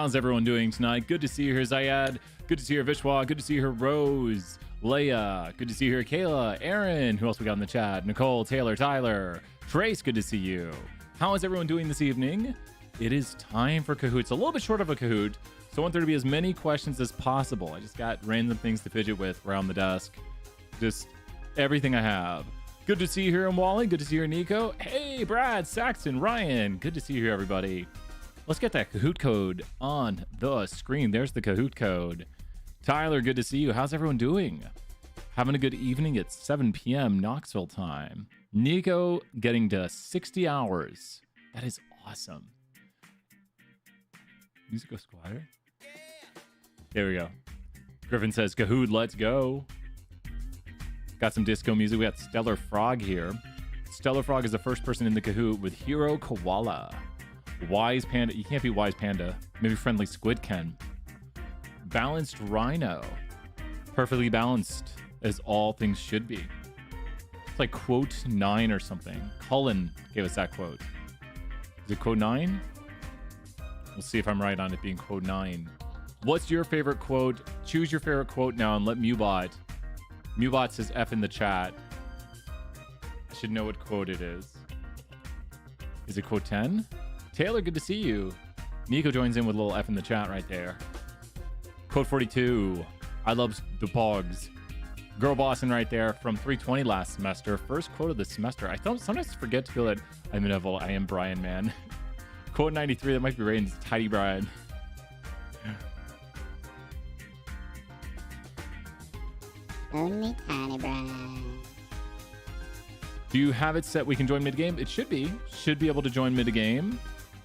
How's everyone doing tonight? Good to see you here, Zayad. Good to see you here, Vishwa. Good to see you here, Rose. Leia. Good to see you here, Kayla. Aaron. Who else we got in the chat? Nicole, Taylor, Tyler. Trace, good to see you. How is everyone doing this evening? It is time for Kahoot. It's a little bit short of a Kahoot, so I want there to be as many questions as possible. I just got random things to fidget with around the desk. Just everything I have. Good to see you here, Wally. Good to see you here, Nico. Hey, Brad, Saxon, Ryan. Good to see you here, everybody. Let's get that Kahoot code on the screen. There's the Kahoot code. Tyler, good to see you. How's everyone doing? Having a good evening at 7 p.m. Knoxville time. Nico getting to 60 hours. That is awesome. Music goes quieter. There we go. Griffin says, Kahoot, let's go. Got some disco music. We got Stellar Frog here. Stellar Frog is the first person in the Kahoot with Hero Koala. Wise Panda. You can't be Wise Panda. Maybe Friendly Squid can. Balanced Rhino. Perfectly balanced, as all things should be. It's like quote 9 or something. Cullen gave us that quote. Is it quote 9? We'll see if I'm right on it being quote 9. What's your favorite quote? Choose your favorite quote now and let Mewbot. Mewbot says F in the chat. I should know what quote it is. Is it quote 10? Taylor, good to see you. Nico joins in with a little F in the chat right there. Quote 42. I love the pogs. Girl Boston right there from 320 last semester. First quote of the semester. I sometimes forget to feel that I'm Neville. I am Brian, man. Quote 93. That might be Raiden's Tidy Brian. Only Tiny Brian. Do you have it set we can join mid-game? It should be. Should be able to join mid-game.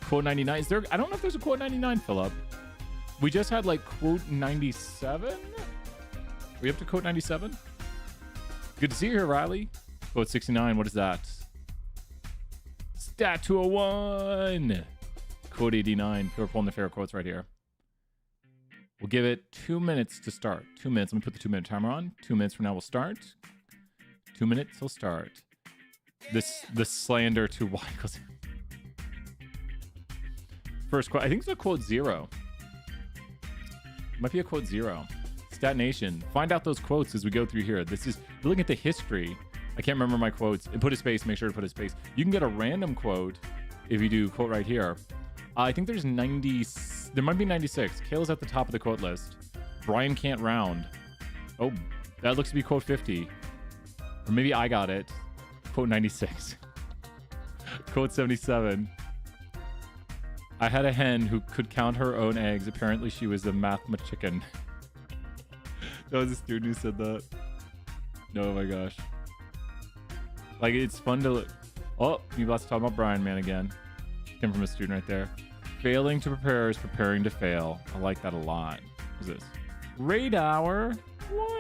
Quote 99. Is there? I don't know if there's a quote 99, Philip. We just had like quote 97. Are we up to quote 97? Good to see you here, Riley. Quote 69. What is that? Stat 201. Quote 89. People are pulling the favorite quotes right here. We'll give it 2 minutes to start. 2 minutes. Let me put the 2-minute timer on. 2 minutes from now, we'll start. 2 minutes till start. The slander to Y equals. First quote. I think it's a quote 0. Might be a quote 0. Stat Nation. Find out those quotes as we go through here. This is looking at the history. I can't remember my quotes. And put a space. Make sure to put a space. You can get a random quote if you do quote right here. I think there's 90. There might be 96. Kayla's at the top of the quote list. Brian can't round. Oh, that looks to be quote 50. Or maybe I got it. Quote 96. Quote 77. I had a hen who could count her own eggs. Apparently she was a mathematician. That was a student who said that. Oh my gosh. Like, it's fun to look. Oh, you lots to talk about Brian Man again. Came from a student right there. Failing to prepare is preparing to fail. I like that a lot. What's this? Raid hour? What?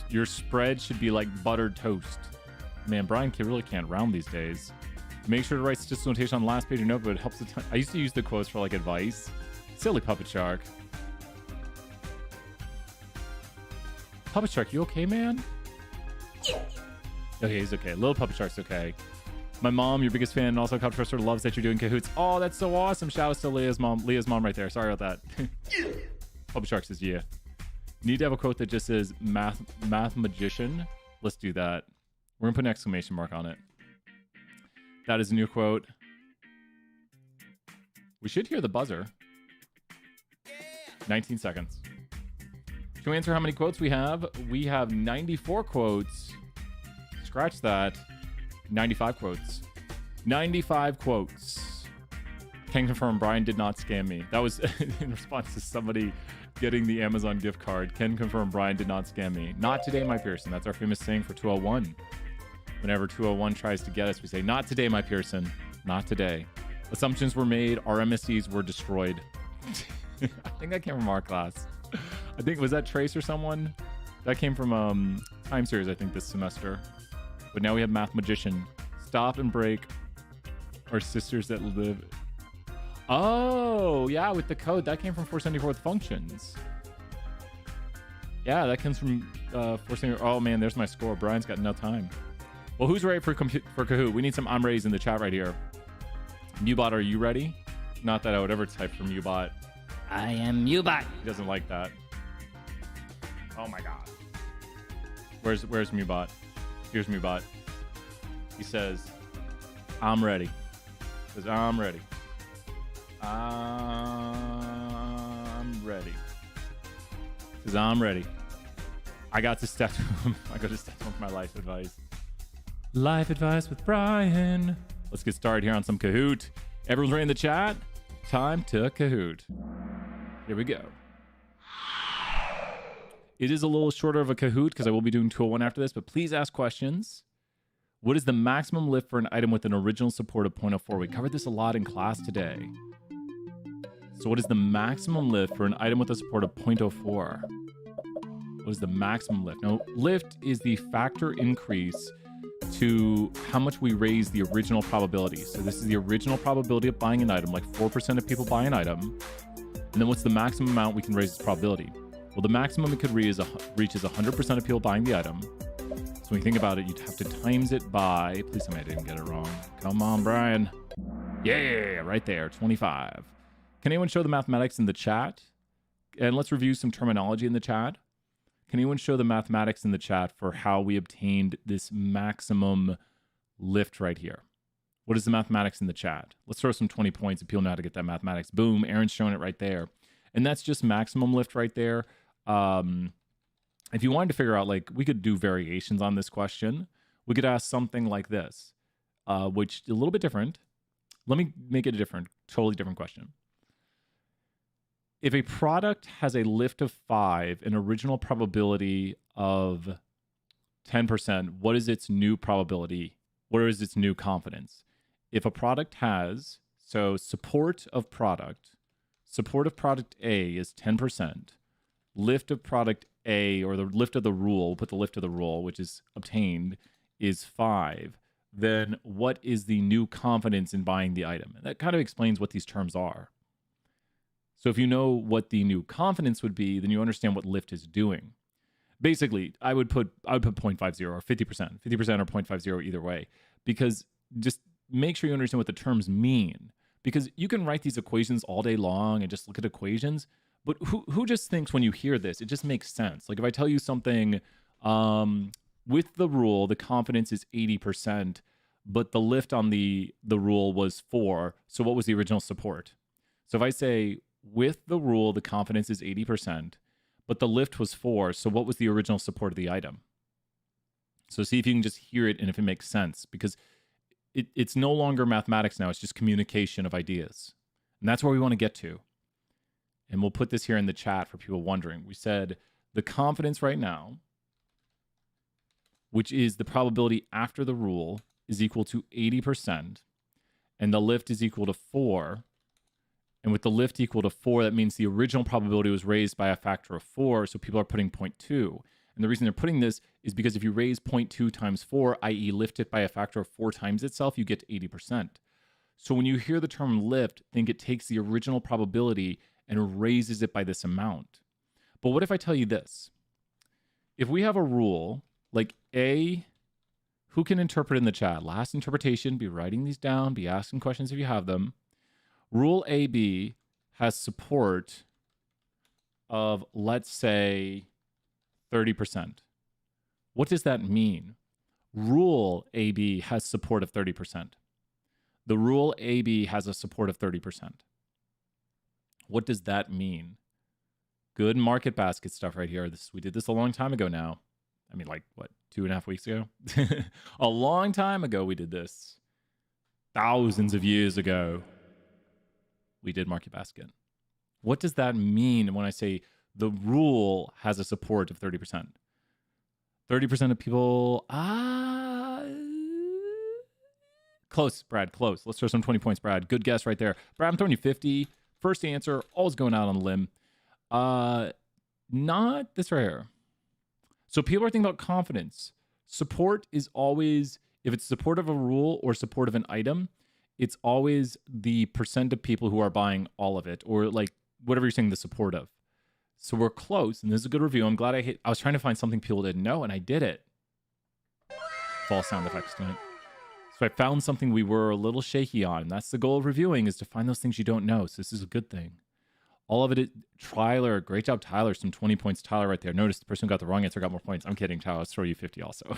Your spread should be like buttered toast. Man, Brian really can't round these days. Make sure to write statistical notation on the last page of your notebook. It helps a ton. I used to use the quotes for like advice. Silly Puppet Shark. Puppet Shark, you okay, man? Okay, he's okay. Little Puppet Shark's okay. My mom, your biggest fan, and also a Couch Professor, loves that you're doing Kahoots. Oh, that's so awesome. Shout out to Leah's mom. Leah's mom right there. Sorry about that. Puppet Shark says, yeah. Need to have a quote that just says math magician. Let's do that. We're going to put an exclamation mark on it. That is a new quote. We should hear the buzzer. 19 seconds. To answer how many quotes we have 94 quotes. Scratch that. 95 quotes. 95 quotes. Can confirm Brian did not scam me. That was in response to somebody getting the Amazon gift card. Can confirm Brian did not scam me. Not today, my Pearson. That's our famous saying for 201. Whenever 201 tries to get us, we say, not today, my Pearson. Not today. Assumptions were made. Our MSCs were destroyed. I think that came from our class. I think, was that Trace or someone? That came from Time Series, I think, this semester. But now we have Math Magician. Stop and break. Our sisters that live. Oh, yeah, with the code. That came from 474 with functions. Yeah, that comes from 474. Oh, man, there's my score. Brian's got no time. Well, who's ready for Kahoot? We need some I'm ready's in the chat right here. Newbot, are you ready? Not that I would ever type from Ubot. I am Ubot. He doesn't like that. Oh my god. Where's Mubot? Here's Mubot. He says, I'm ready. He says, I'm ready. I'm ready. He says, I'm ready. I got to step I go to step with my life advice. Life advice with Brian. Let's get started here on some Kahoot. Everyone's ready in the chat? Time to Kahoot. Here we go. It is a little shorter of a Kahoot because I will be doing 201 after this, but please ask questions. What is the maximum lift for an item with an original support of 0.04? We covered this a lot in class today. So what is the maximum lift for an item with a support of 0.04? What is the maximum lift? Now, lift is the factor increase to how much we raise the original probability. So this is the original probability of buying an item, like 4% of people buy an item. And then what's the maximum amount we can raise its probability? Well, the maximum it could reach is 100% of people buying the item. So when you think about it, you'd have to times it by, please tell me I didn't get it wrong. Come on, Brian. Yeah, right there, 25. Can anyone show the mathematics in the chat? And let's review some terminology in the chat. Can anyone show the mathematics in the chat for how we obtained this maximum lift right here? What is the mathematics in the chat? Let's throw some 20 points if people know how to get that mathematics. Boom, Aaron's showing it right there. And that's just maximum lift right there. If you wanted to figure out, like, we could do variations on this question. We could ask something like this, which is a little bit different. Let me make it a totally different question. If a product has a lift of 5, an original probability of 10%, what is its new probability? What is its new confidence? If a product has, so support of product A is 10%, lift of product A, or the lift of the rule, we'll put the lift of the rule, which is obtained, is 5, then what is the new confidence in buying the item? And that kind of explains what these terms are. So if you know what the new confidence would be, then you understand what lift is doing. Basically, I would put 0.50 or 50%, 50% or 0.50 either way, because just make sure you understand what the terms mean. Because you can write these equations all day long and just look at equations, but who just thinks when you hear this, it just makes sense? Like if I tell you something, with the rule, the confidence is 80%, but the lift on the rule was 4. So what was the original support? So if I say with the rule, the confidence is 80%, but the lift was 4. So what was the original support of the item? So see if you can just hear it and if it makes sense, because it's no longer mathematics now. It's just communication of ideas. And that's where we want to get to. And we'll put this here in the chat for people wondering. We said the confidence right now, which is the probability after the rule, is equal to 80%, and the lift is equal to 4. And with the lift equal to 4, that means the original probability was raised by a factor of 4, so people are putting 0.2. And the reason they're putting this is because if you raise 0.2 times 4, i.e. lift it by a factor of 4 times itself, you get to 80%. So when you hear the term lift, think it takes the original probability and raises it by this amount. But what if I tell you this? If we have a rule like A, who can interpret in the chat? Last interpretation, be writing these down, be asking questions if you have them. Rule AB has support of, let's say, 30%. What does that mean? Rule AB has support of 30%. The rule AB has a support of 30%. What does that mean? Good market basket stuff right here. We did this a long time ago now. I mean, like, what, 2.5 weeks ago? A long time ago we did this. Thousands of years ago, we did market basket. What does that mean when I say the rule has a support of 30%? 30% of people, close, Brad, close. Let's throw some 20 points, Brad. Good guess right there. Brad, I'm throwing you 50. First answer, always going out on a limb. Not this right here. So people are thinking about confidence. Support is always, if it's support of a rule or support of an item, it's always the percent of people who are buying all of it, or like whatever you're saying the support of. So we're close, and this is a good review. I'm glad I was trying to find something people didn't know, and I did it. False sound effects tonight. So I found something we were a little shaky on. That's the goal of reviewing, is to find those things you don't know. So this is a good thing. All of it, Tyler, great job, Tyler. Some 20 points, Tyler, right there. Notice the person who got the wrong answer got more points. I'm kidding, Tyler. Let's throw you 50 also.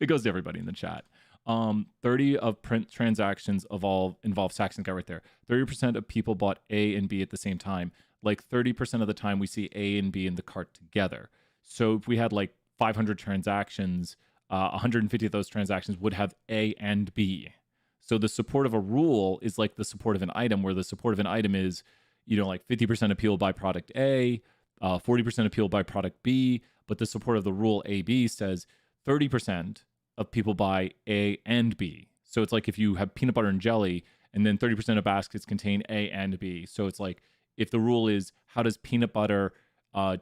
It goes to everybody in the chat. 30 of print transactions involve Saxon got right there. 30% of people bought A and B at the same time. Like 30% of the time we see A and B in the cart together. So if we had like 500 transactions, 150 of those transactions would have A and B. So the support of a rule is like the support of an item, where the support of an item is, like 50% of people buy product A, 40% of people buy product B, but the support of the rule AB says 30% of people buy A and B. So it's like if you have peanut butter and jelly, and then 30% of baskets contain A and B. So it's like if the rule is how does peanut butter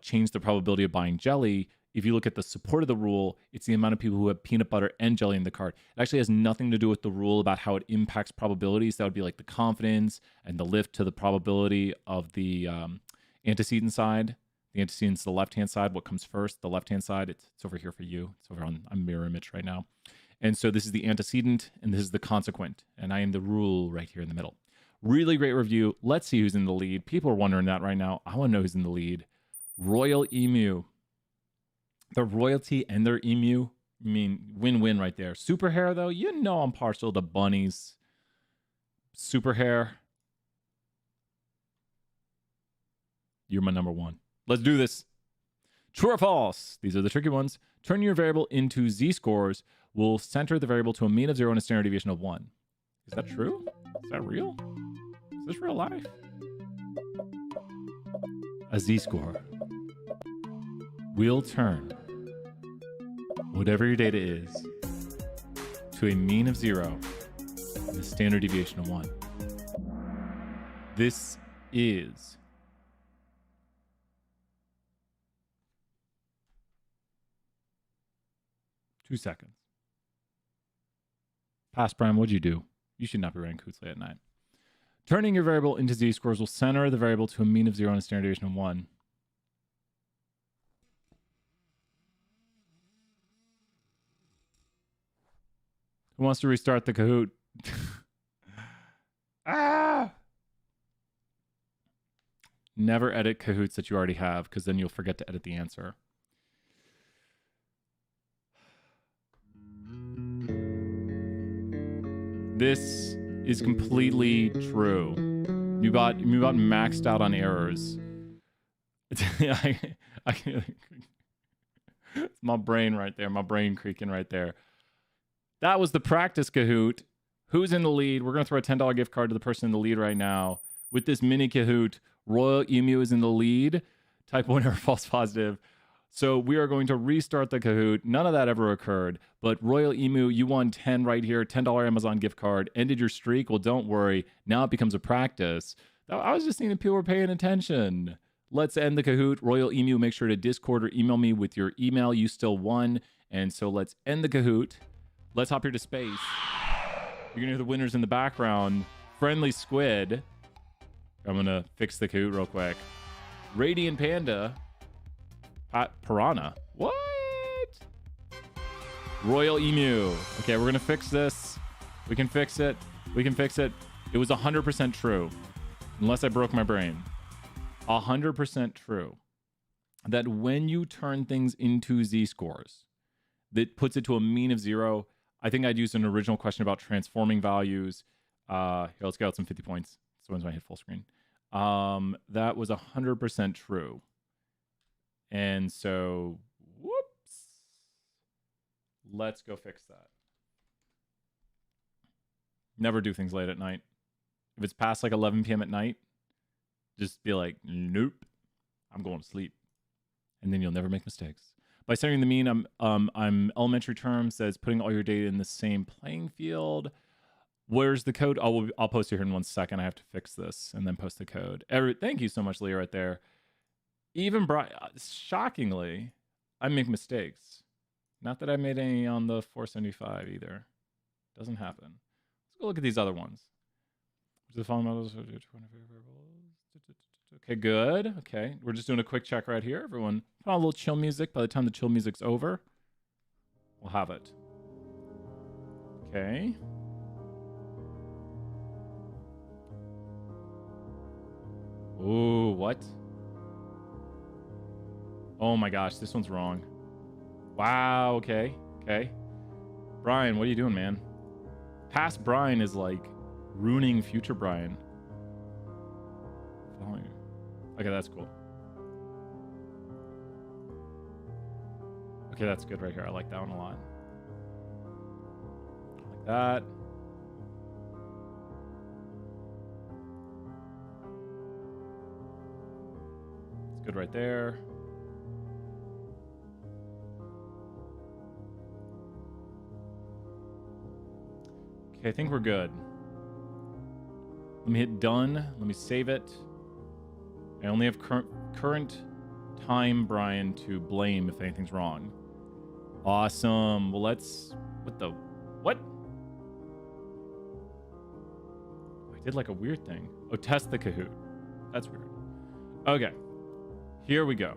change the probability of buying jelly, if you look at the support of the rule, it's the amount of people who have peanut butter and jelly in the cart. It actually has nothing to do with the rule about how it impacts probabilities. That would be like the confidence and the lift to the probability of the antecedent side. The antecedent's the left-hand side. What comes first? The left-hand side. It's over here for you. It's over on a mirror image right now. And so this is the antecedent, and this is the consequent. And I am the rule right here in the middle. Really great review. Let's see who's in the lead. People are wondering that right now. I want to know who's in the lead. Royal Emu. The royalty and their emu, I mean, win-win right there. Super hair, though, I'm partial to bunnies. Super hair. You're my number one. Let's do this. True or false? These are the tricky ones. Turn your variable into z-scores will center the variable to a mean of 0 and a standard deviation of 1. Is that true? Is that real? Is this real life? A z-score will turn whatever your data is to a mean of 0 and a standard deviation of 1. This is two seconds. Pass, Brian, what'd you do? You should not be running Coots late at night. Turning your variable into z-scores will center the variable to a mean of 0 and a standard deviation of 1. Who wants to restart the Kahoot? Never edit Kahoots that you already have, because then you'll forget to edit the answer. This is completely true. You got maxed out on errors. It's my brain right there. My brain creaking right there. That was the practice Kahoot. Who's in the lead? We're going to throw a $10 gift card to the person in the lead right now. With this mini Kahoot, Royal Emu is in the lead. Type 1 error, false positive. So we are going to restart the Kahoot. None of that ever occurred. But Royal Emu, you won 10 right here. $10 Amazon gift card. Ended your streak. Well, don't worry. Now it becomes a practice. I was just thinking people were paying attention. Let's end the Kahoot. Royal Emu, make sure to Discord or email me with your email. You still won. And so let's end the Kahoot. Let's hop here to space. You're going to hear the winners in the background. Friendly Squid. I'm going to fix the Kahoot real quick. Radiant Panda. Piranha. What? Royal Emu. Okay, we're going to fix this. We can fix it. We can fix it. It was 100% true. Unless I broke my brain. 100% true. That when you turn things into z-scores, that puts it to a mean of 0. I think I'd used an original question about transforming values. Here, let's get out some 50 points. So when I hit full screen. That was 100% true. And so, whoops. Let's go fix that. Never do things late at night. If it's past like 11 p.m. at night, just be like, nope, I'm going to sleep. And then you'll never make mistakes. By centering the mean, I'm elementary term says putting all your data in the same playing field. Where's the code? I'll post it here in 1 second. I have to fix this and then post the code. Thank you so much, Leah, right there. Even Brian, shockingly, I make mistakes. Not that I made any on the 475 either. Doesn't happen. Let's go look at these other ones. The following models. Okay, good. Okay, we're just doing a quick check right here. Everyone, put on a little chill music. By the time the chill music's over, we'll have it. Okay. Ooh, what? Oh my gosh, this one's wrong. Wow, okay. Okay. Brian, what are you doing, man? Past Brian is like ruining future Brian. Okay, that's cool. Okay, that's good right here. I like that one a lot. Like that. It's good right there. Okay, I think we're good. Let me hit done. Let me save it. I only have current time Brian to blame if anything's wrong. Awesome. Well, let's... What? I did like a weird thing. Oh, test the Kahoot. That's weird. Okay. Here we go.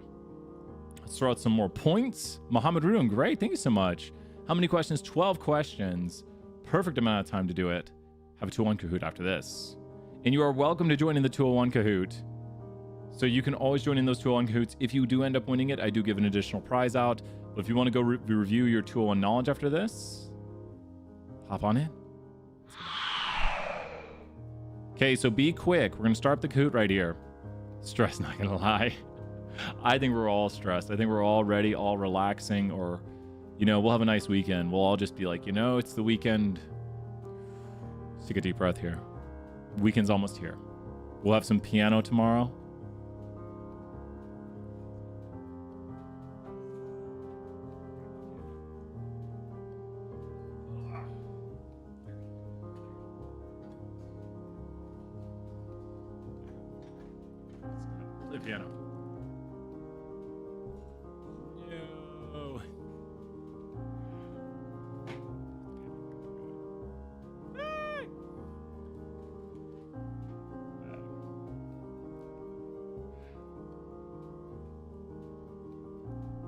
Let's throw out some more points. Mohammed Rudon, great. Thank you so much. How many questions? 12 questions. Perfect amount of time to do it. Have a 201 Kahoot after this. And you are welcome to join in the 201 Kahoot. So you can always join in those 201 Kahoots. If you do end up winning it, I do give an additional prize out. But if you want to go review your 201 knowledge after this, hop on in. Okay, so be quick. We're going to start the Kahoot right here. Stress, not going to lie. I think we're all stressed. I think we're all ready, all relaxing, or, you know, we'll have a nice weekend. We'll all just be like, you know, it's the weekend. Let's take a deep breath here. Weekend's almost here. We'll have some piano tomorrow. Play piano. No.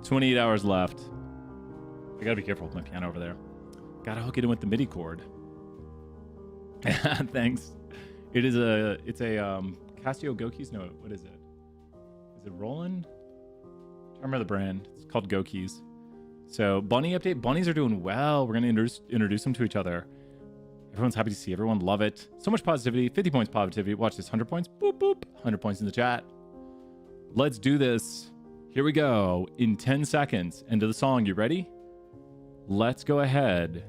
28 hours left. I gotta be careful with my piano over there. Gotta hook it in with the MIDI cord. Thanks. It's a Casio Go Keys. No, what is it? Is it Roland? I remember the brand. It's called Go Keys. So bunny update. Bunnies are doing well. We're gonna introduce them to each other. Everyone's happy to see everyone. Love it. So much positivity. 50 points positivity. Watch this. 100 points. Boop boop. 100 points in the chat. Let's do this. Here we go. In 10 seconds. End of the song. You ready? Let's go ahead.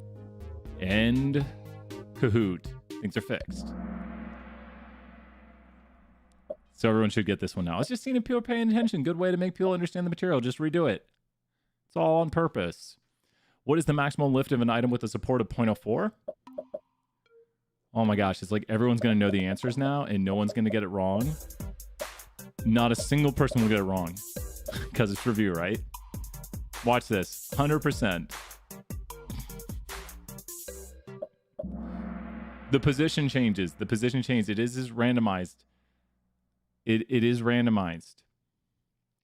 End Kahoot. Things are fixed. So everyone should get this one now. I was just seeing if people are paying attention. Good way to make people understand the material. Just redo it. It's all on purpose. What is the maximum lift of an item with a support of 0.04? Oh my gosh. It's like everyone's going to know the answers now and no one's going to get it wrong. Not a single person will get it wrong. Because it's review, right? Watch this. 100%. The position changes. The position changes. It is randomized. It is randomized.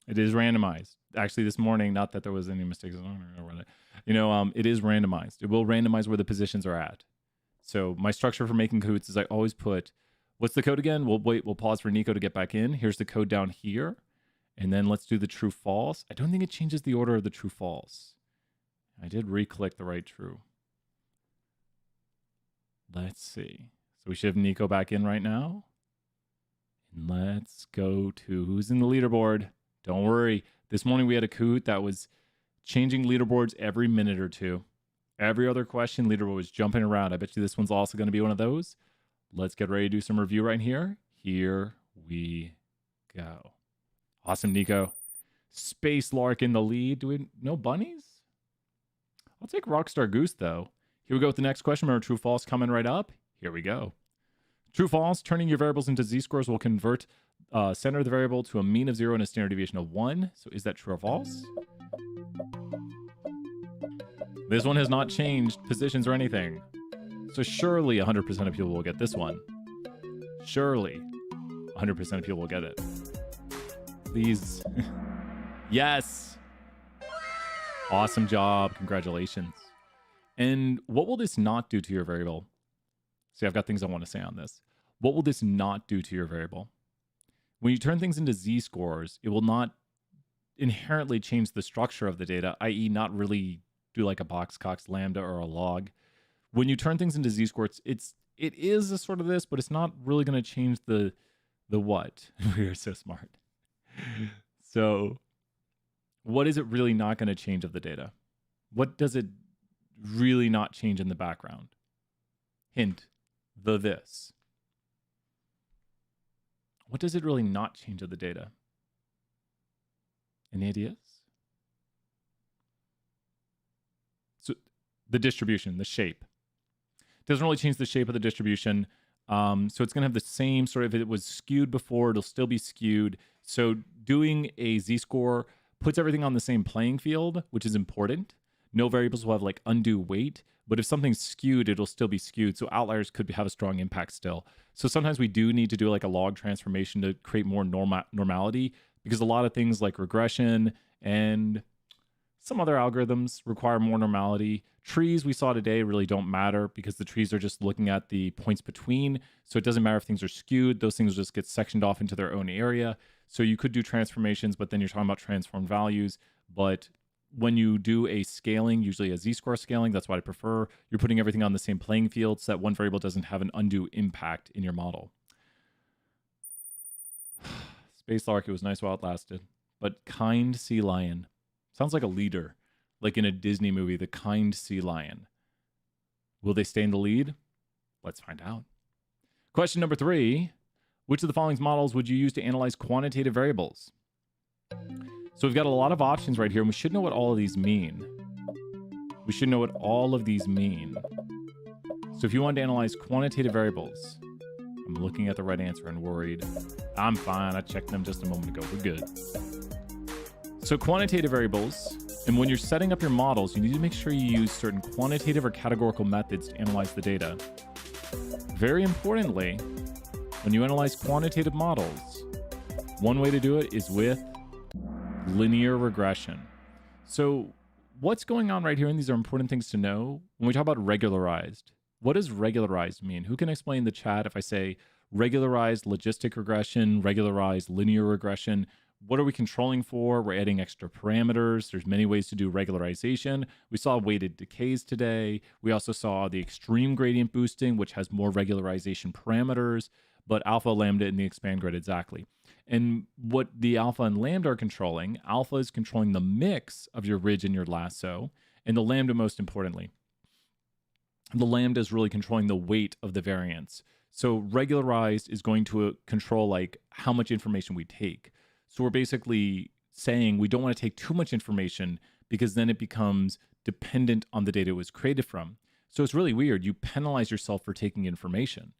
It is randomized. Actually, this morning, not that there was any mistakes. You know, it is randomized. It will randomize where the positions are at. So my structure for making Kahoots is I always put, what's the code again? We'll wait. We'll pause for Nico to get back in. Here's the code down here. And then let's do the true false. I don't think it changes the order of the true false. I did re-click the right true. Let's see. So we should have Nico back in right now. And let's go to who's in the leaderboard. Don't worry. This morning we had a Kahoot that was changing leaderboards every minute or two. Every other question, leaderboard was jumping around. I bet you this one's also going to be one of those. Let's get ready to do some review right here. Here we go. Awesome, Nico. Space Lark in the lead. Do we no bunnies? I'll take Rockstar Goose, though. Here we go with the next question. Remember, true, false coming right up. Here we go. True, false. Turning your variables into z-scores will convert center of the variable to a mean of 0 and a standard deviation of 1. So is that true or false? This one has not changed positions or anything. So surely 100% of people will get this one. Surely 100% of people will get it. Please. Yes. Awesome job. Congratulations. And what will this not do to your variable? See, I've got things I want to say on this. What will this not do to your variable? When you turn things into z-scores, it will not inherently change the structure of the data, i.e. not really do like a box, cox, lambda, or a log. When you turn things into z-scores, it is a sort of this, but it's not really going to change the what. We are so smart. So what is it really not going to change of the data? What does it really not change in the background? Hint, the this. What does it really not change of the data? Any ideas? So the distribution, the shape. Doesn't really change the shape of the distribution. So it's going to have the same sort of, if it was skewed before, it'll still be skewed. So doing a z-score puts everything on the same playing field, which is important. No variables will have like undue weight, but if something's skewed, it'll still be skewed. So outliers could have a strong impact still. So sometimes we do need to do like a log transformation to create more normality, because a lot of things like regression and some other algorithms require more normality. Trees we saw today really don't matter because the trees are just looking at the points between. So it doesn't matter if things are skewed. Those things will just get sectioned off into their own area. So you could do transformations, but then you're talking about transformed values. But when you do a scaling, usually a z-score scaling, that's what I prefer. You're putting everything on the same playing field so that one variable doesn't have an undue impact in your model. Space Lark, it was nice while it lasted. But kind sea lion. Sounds like a leader, like in a Disney movie, the kind sea lion. Will they stay in the lead? Let's find out. Question number 3. Which of the following models would you use to analyze quantitative variables? So we've got a lot of options right here, and we should know what all of these mean. We should know what all of these mean. So if you want to analyze quantitative variables, I'm looking at the right answer and worried. I'm fine. I checked them just a moment ago. We're good. So quantitative variables, and when you're setting up your models, you need to make sure you use certain quantitative or categorical methods to analyze the data. Very importantly, when you analyze quantitative models, one way to do it is with linear regression. So what's going on right here, and these are important things to know, when we talk about regularized, what does regularized mean? Who can explain in the chat if I say regularized logistic regression, regularized linear regression? What are we controlling for? We're adding extra parameters. There's many ways to do regularization. We saw weighted decays today. We also saw the extreme gradient boosting, which has more regularization parameters, but alpha, lambda, and the expand grid exactly. And what the alpha and lambda are controlling, alpha is controlling the mix of your ridge and your lasso, and the lambda most importantly. The lambda is really controlling the weight of the variance. So regularized is going to control like how much information we take. So we're basically saying we don't want to take too much information because then it becomes dependent on the data it was created from. So it's really weird. You penalize yourself for taking information.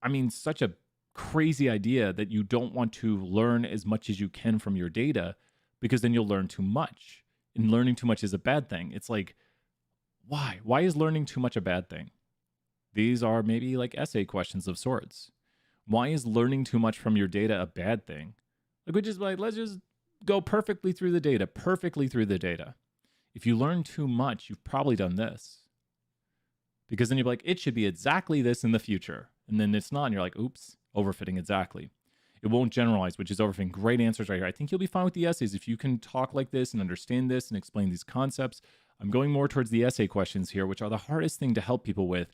I mean, such a crazy idea that you don't want to learn as much as you can from your data because then you'll learn too much. And learning too much is a bad thing. It's like, why? Why is learning too much a bad thing? These are maybe like essay questions of sorts. Why is learning too much from your data a bad thing? Like, we just like, let's just go perfectly through the data, If you learn too much, you've probably done this. Because then you're like, it should be exactly this in the future. And then it's not, and you're like, oops, overfitting exactly. It won't generalize, which is overfitting. Great answers right here. I think you'll be fine with the essays if you can talk like this and understand this and explain these concepts. I'm going more towards the essay questions here, which are the hardest thing to help people with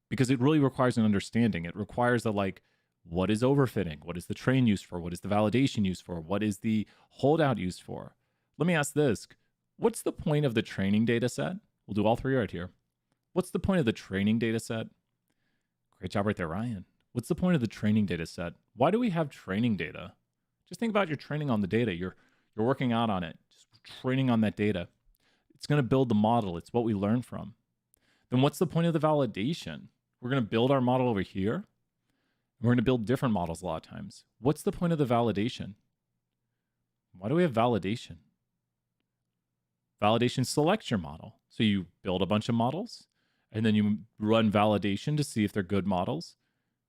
because it really requires an understanding. It requires a like, what is overfitting? What is the train used for? What is the validation used for? What is the holdout used for? Let me ask this. What's the point of the training data set? We'll do all three right here. What's the point of the training data set? Great job right there, Ryan. What's the point of the training data set? Why do we have training data? Just think about your training on the data. You're working out on it, just training on that data. It's going to build the model. It's what we learn from. Then what's the point of the validation? We're going to build our model over here. We're going to build different models a lot of times. What's the point of the validation? Why do we have validation? Validation selects your model. So you build a bunch of models, and then you run validation to see if they're good models.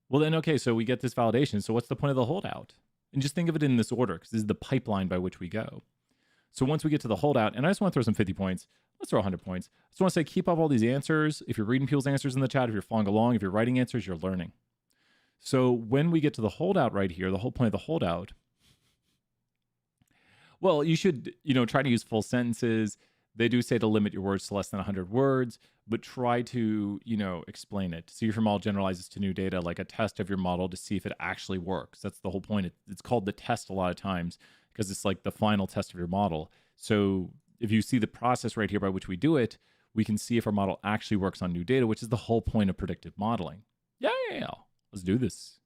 Well, then, okay, so we get this validation. So what's the point of the holdout? And just think of it in this order, because this is the pipeline by which we go. So once we get to the holdout, and I just want to throw some 50 points, let's throw 100 points. I just want to say, keep up all these answers. If you're reading people's answers in the chat, if you're following along, if you're writing answers, you're learning. So when we get to the holdout right here, the whole point of the holdout, well, you should, try to use full sentences. They do say to limit your words to less than 100 words, but try to, explain it. See if your model generalizes to new data, like a test of your model to see if it actually works. That's the whole point. It's called the test a lot of times because it's like the final test of your model. So if you see the process right here by which we do it, we can see if our model actually works on new data, which is the whole point of predictive modeling. Yeah. Let's do this.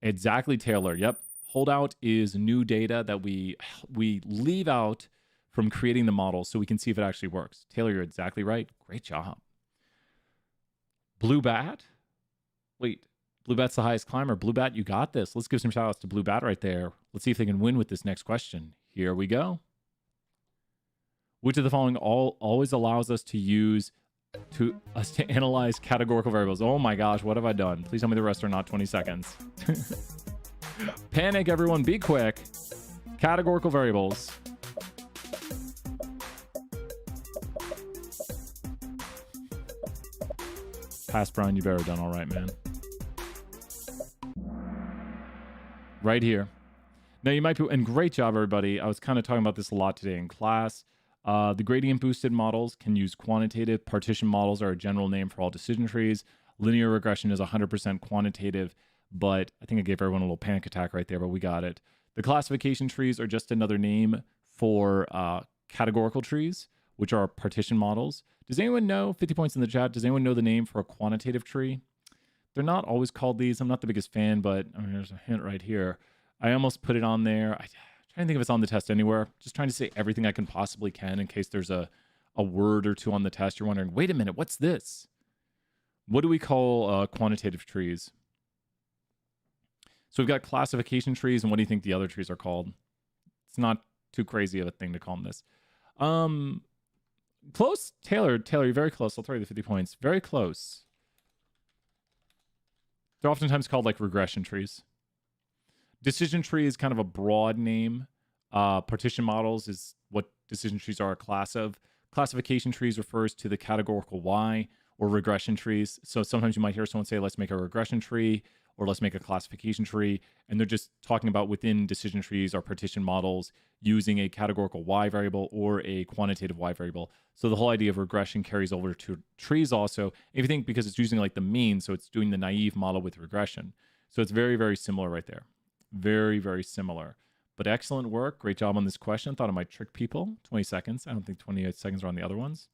Exactly, Taylor. Yep. Holdout is new data that we leave out from creating the model so we can see if it actually works. Taylor, you're exactly right. Great job. Blue Bat. Wait, Blue Bat's the highest climber. Blue Bat, you got this. Let's give some shout outs to Blue Bat right there. Let's see if they can win with this next question. Here we go. Which of the following always allows us to analyze categorical variables? Oh my gosh, what have I done? Please tell me the rest are not 20 seconds. Panic, everyone. Be quick. Categorical variables. Pass, Brian. You better have done all right, man. Right here. Now you might be, and great job, everybody. I was kind of talking about this a lot today in class. The gradient boosted models can use quantitative. Partition models are a general name for all decision trees. Linear regression is 100% quantitative, but I think I gave everyone a little panic attack right there, but we got it. The classification trees are just another name for categorical trees, which are partition models. Does anyone know, 50 points in the chat, does anyone know the name for a quantitative tree? They're not always called these. I'm not the biggest fan, but there's a hint right here. I almost put it on there. I'm trying to think if it's on the test anywhere. Just trying to say everything I can possibly can in case there's a word or two on the test. You're wondering, wait a minute, what's this? What do we call quantitative trees? So we've got classification trees, and what do you think the other trees are called? It's not too crazy of a thing to call them this. Close, Taylor, you're very close. I'll throw you the 50 points. Very close. They're oftentimes called like regression trees. Decision tree is kind of a broad name. Partition models is what decision trees are a class of. Classification trees refers to the categorical Y, or regression trees. So sometimes you might hear someone say, let's make a regression tree, or let's make a classification tree. And they're just talking about within decision trees or partition models using a categorical Y variable or a quantitative Y variable. So the whole idea of regression carries over to trees also. If you think, because it's using like the mean, so it's doing the naive model with regression. So it's very, very similar right there. Very, very similar. But excellent work. Great job on this question. Thought I might trick people. 20 seconds. I don't think 28 seconds are on the other ones.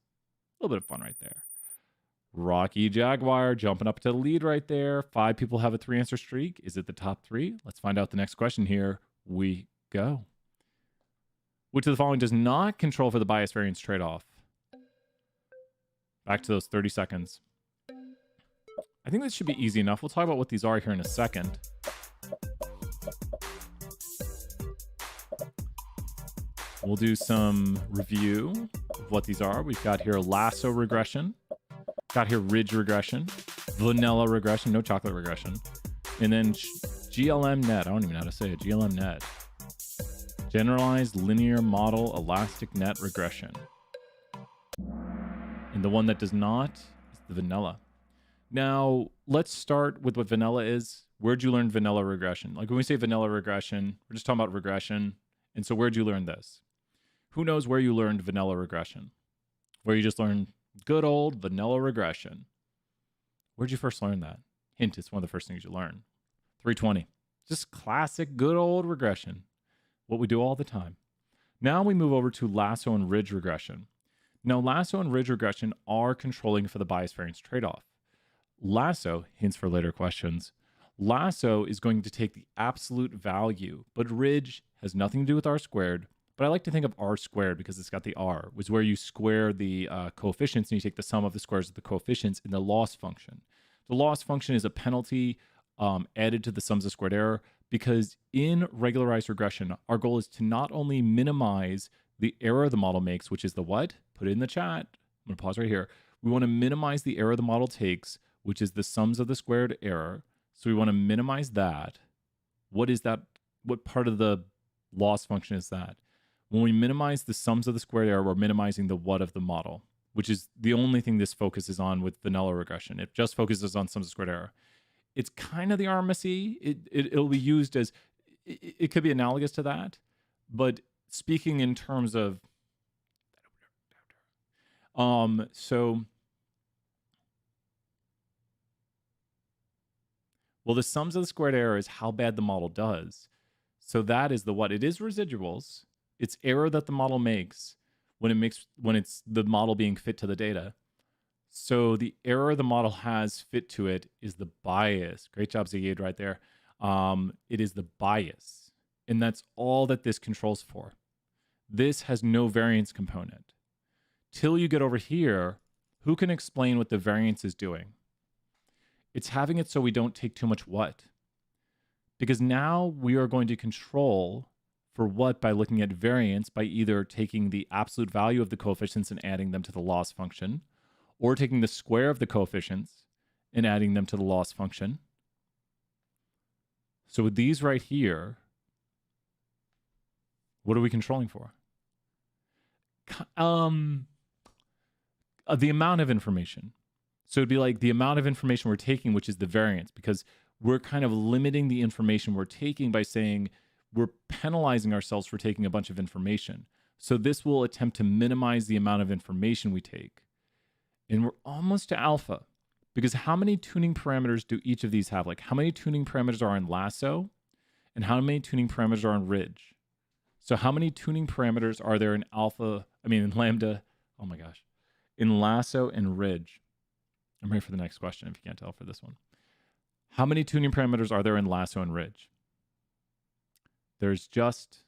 A little bit of fun right there. Rocky Jaguar jumping up to the lead right there. 5 people have a 3-answer streak. Is it the top 3? Let's find out the next question. Here we go. Which of the following does not control for the bias variance trade-off? Back to those 30 seconds. I think this should be easy enough. We'll talk about what these are here in a second. We'll do some review of what these are. We've got here lasso regression. Got here ridge regression, vanilla regression, no chocolate regression, and then GLM net. I don't even know how to say it. GLM net. Generalized linear model elastic net regression. And the one that does not is the vanilla. Now, let's start with what vanilla is. Where'd you learn vanilla regression? Like when we say vanilla regression, we're just talking about regression. And so where'd you learn this? Who knows where you learned vanilla regression? Where you just learned good old vanilla regression. Where'd you first learn that? Hint, it's one of the first things you learn. 320. Just classic good old regression. What we do all the time. Now we move over to lasso and ridge regression. Now lasso and ridge regression are controlling for the bias variance trade-off. Lasso, hints for later questions, lasso is going to take the absolute value, but ridge has nothing to do with R squared. But I like to think of R squared because it's got the R, which is where you square the coefficients and you take the sum of the squares of the coefficients in the loss function. The loss function is a penalty added to the sums of squared error because in regularized regression, our goal is to not only minimize the error the model makes, which is the what? Put it in the chat. I'm going to pause right here. We want to minimize the error the model takes, which is the sums of the squared error. So we want to minimize that. What is that? What part of the loss function is that? When we minimize the sums of the squared error, we're minimizing the what of the model, which is the only thing this focuses on with vanilla regression. It just focuses on sums of squared error. It's kind of the RMSE. It'll be used as, it could be analogous to that, but speaking in terms of, so, well, the sums of the squared error is how bad the model does. So that is the what. It is residuals. It's error that the model makes when it's the model being fit to the data. So the error the model has fit to it is the bias. Great job, Zayed, right there. It is the bias. And that's all that this controls for. This has no variance component. Till you get over here, who can explain what the variance is doing? It's having it so we don't take too much what. Because now we are going to control for what by looking at variance by either taking the absolute value of the coefficients and adding them to the loss function, or taking the square of the coefficients and adding them to the loss function. So with these right here, what are we controlling for? The amount of information. So it'd be like the amount of information we're taking, which is the variance, because we're kind of limiting the information we're taking by saying we're penalizing ourselves for taking a bunch of information. So this will attempt to minimize the amount of information we take. And we're almost to alpha, because how many tuning parameters do each of these have? Like how many tuning parameters are in lasso and how many tuning parameters are in ridge? So how many tuning parameters are there in in lambda? Oh my gosh. In lasso and ridge. I'm ready for the next question if you can't tell for this one. How many tuning parameters are there in lasso and ridge? There's just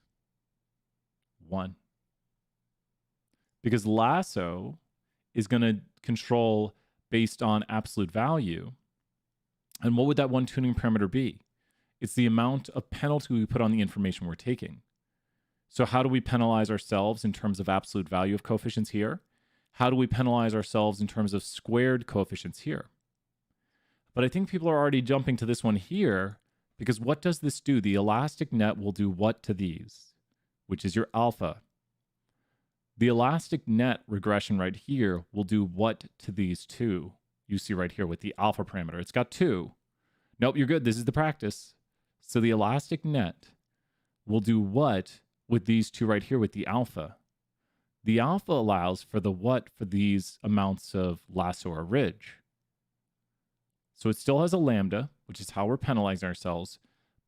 one. Because lasso is going to control based on absolute value. And what would that one tuning parameter be? It's the amount of penalty we put on the information we're taking. So how do we penalize ourselves in terms of absolute value of coefficients here? How do we penalize ourselves in terms of squared coefficients here? But I think people are already jumping to this one here, because what does this do? The elastic net will do what to these, which is your alpha. The elastic net regression right here will do what to these two? You see right here with the alpha parameter. It's got two. Nope, you're good. This is the practice. So the elastic net will do what with these two right here with the alpha? The alpha allows for the what for these amounts of lasso or ridge. So it still has a lambda, which is how we're penalizing ourselves,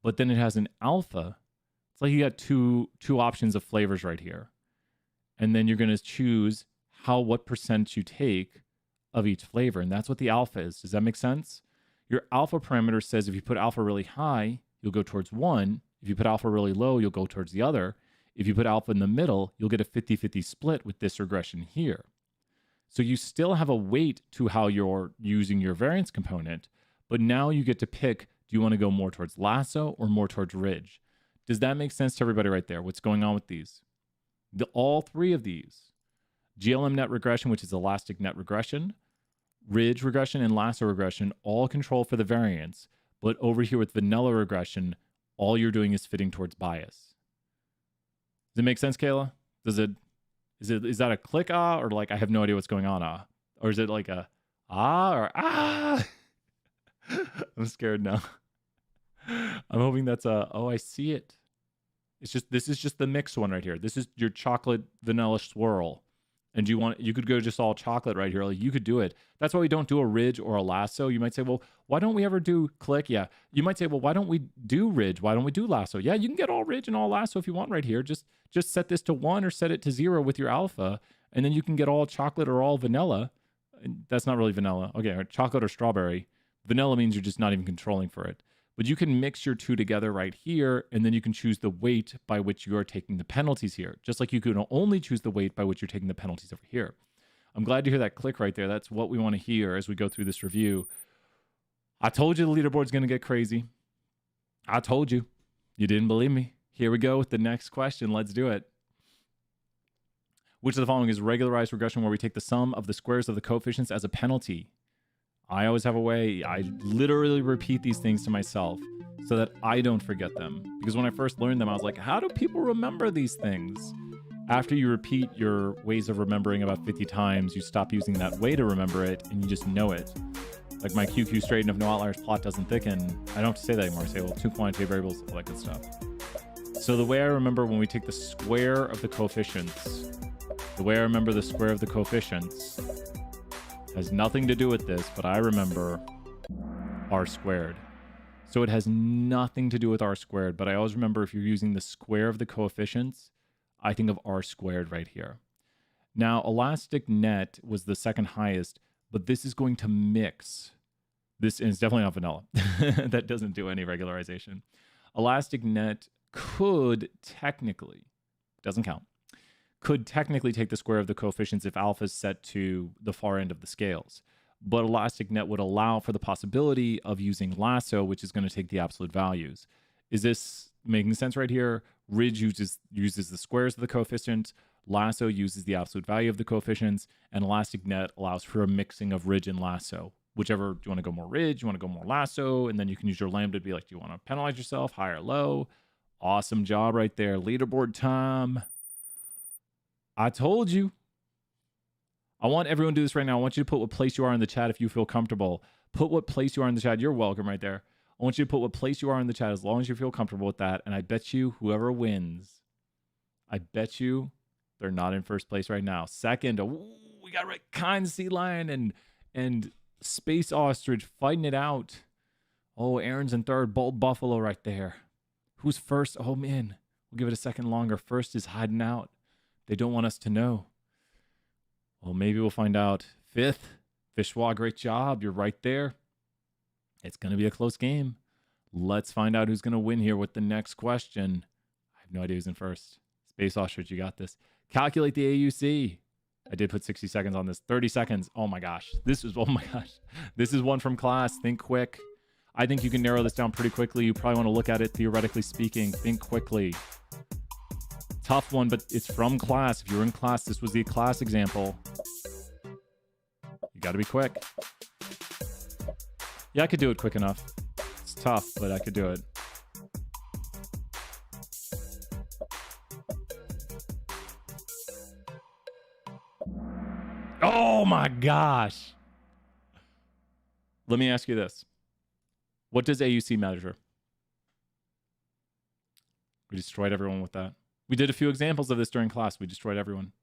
but then it has an alpha. It's like you got two options of flavors right here. And then you're going to choose what percent you take of each flavor. And that's what the alpha is. Does that make sense? Your alpha parameter says if you put alpha really high, you'll go towards one. If you put alpha really low, you'll go towards the other. If you put alpha in the middle, you'll get a 50-50 split with this regression here. So you still have a weight to how you're using your variance component, but now you get to pick, do you want to go more towards lasso or more towards ridge? Does that make sense to everybody right there? What's going on with these? All three of these, GLM net regression, which is elastic net regression, ridge regression, and lasso regression, all control for the variance. But over here with vanilla regression, all you're doing is fitting towards bias. Does it make sense, Kayla? Is that a click or like I have no idea what's going on or is it like a or I'm scared now. I'm hoping that's I see it. This is just the mixed one right here. This is your chocolate vanilla swirl. And you could go just all chocolate right here. Like you could do it. That's why we don't do a ridge or a lasso. You might say, well, why don't we ever do click? Yeah. You might say, well, why don't we do ridge? Why don't we do lasso? Yeah, you can get all ridge and all lasso if you want right here. Just set this to 1 or set it to 0 with your alpha. And then you can get all chocolate or all vanilla. That's not really vanilla. Okay, or chocolate or strawberry. Vanilla means you're just not even controlling for it. But you can mix your two together right here, and then you can choose the weight by which you are taking the penalties here, just like you can only choose the weight by which you're taking the penalties over here. I'm glad to hear that click right there. That's what we want to hear as we go through this review. I told you the leaderboard's going to get crazy. I told you. You didn't believe me. Here we go with the next question. Let's do it. Which of the following is regularized regression where we take the sum of the squares of the coefficients as a penalty? I always have a way. I literally repeat these things to myself so that I don't forget them. Because when I first learned them, I was like, how do people remember these things? After you repeat your ways of remembering about 50 times, you stop using that way to remember it and you just know it. Like my QQ straight and if no outliers plot doesn't thicken, I don't have to say that anymore. I say, well, 2 quantitative variables, all that good stuff. So the way I remember when we take the square of the coefficients, the way I remember the square of the coefficients has nothing to do with this, but I remember r squared. So it has nothing to do with r squared, but I always remember if you're using the square of the coefficients, I think of r squared right here. Now, elastic net was the second highest, but this is going to mix. This is definitely not vanilla. That doesn't do any regularization. Elastic net could technically, doesn't count, could technically take the square of the coefficients if alpha is set to the far end of the scales. But elastic net would allow for the possibility of using lasso, which is going to take the absolute values. Is this making sense right here? Ridge uses the squares of the coefficients. Lasso uses the absolute value of the coefficients. And elastic net allows for a mixing of ridge and lasso. Whichever, do you want to go more ridge? You want to go more lasso? And then you can use your lambda to be like, do you want to penalize yourself, high or low? Awesome job right there. Leaderboard time. I told you. I want everyone to do this right now. I want you to put what place you are in the chat if you feel comfortable. Put what place you are in the chat. You're welcome right there. I want you to put what place you are in the chat as long as you feel comfortable with that. And I bet you whoever wins, I bet you they're not in first place right now. Second, we got right, kind sea lion and space ostrich fighting it out. Oh, Aaron's in third. Bold buffalo right there. Who's first? Oh, man. We'll give it a second longer. First is hiding out. They don't want us to know. Well, maybe we'll find out. Fifth, Fishwa, great job. You're right there. It's going to be a close game. Let's find out who's going to win here with the next question. I have no idea who's in first. Space Ostrich, you got this. Calculate the AUC. I did put 60 seconds on this. 30 seconds. Oh my gosh. This is one from class. Think quick. I think you can narrow this down pretty quickly. You probably want to look at it theoretically speaking. Think quickly. Tough one, but it's from class. If you're in class, this was the class example. You got to be quick. Yeah, I could do it quick enough. It's tough, but I could do it. Oh my gosh. Let me ask you this. What does AUC measure? We destroyed everyone with that. We did a few examples of this during class. We destroyed everyone.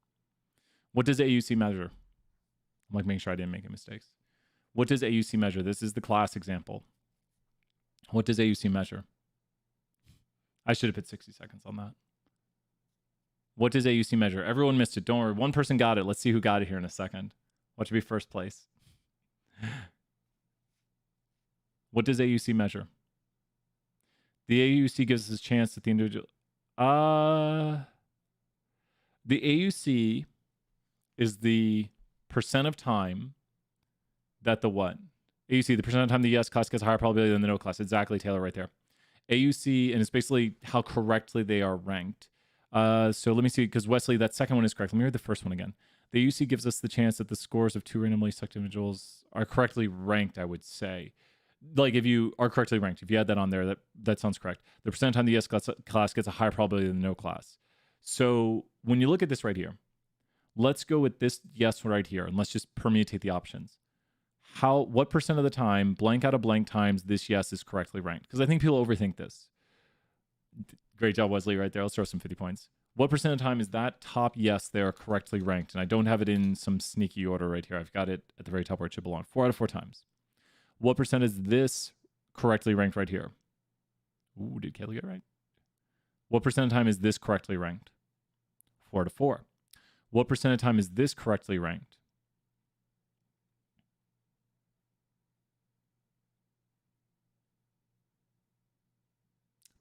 What does AUC measure? I'm like making sure I didn't make any mistakes. What does AUC measure? This is the class example. What does AUC measure? I should have put 60 seconds on that. What does AUC measure? Everyone missed it. Don't worry. One person got it. Let's see who got it here in a second. What should be first place? What does AUC measure? The AUC gives us a chance that the individual... the AUC is the percent of time that the what? AUC, the percent of time the yes class gets a higher probability than the no class. Exactly, Taylor, right there. AUC, and it's basically how correctly they are ranked. So let me see, because Wesley, that second one is correct. Let me read the first one again. The AUC gives us the chance that the scores of two randomly selected individuals are correctly ranked, I would say. Like if you are correctly ranked, if you add that on there, that sounds correct. The percent of time the yes class gets a higher probability than the no class. So when you look at this right here, let's go with this yes right here, and let's just permutate the options. What percent of the time, blank out of blank times, this yes is correctly ranked? Because I think people overthink this. Great job, Wesley, right there. Let's throw some 50 points. What percent of the time is that top yes there correctly ranked? And I don't have it in some sneaky order right here. I've got it at the very top where it should belong. 4 out of 4 times. What percent is this correctly ranked right here? Ooh, did Kayla get it right? What percent of the time is this correctly ranked? 4 out of 4. What percent of the time is this correctly ranked?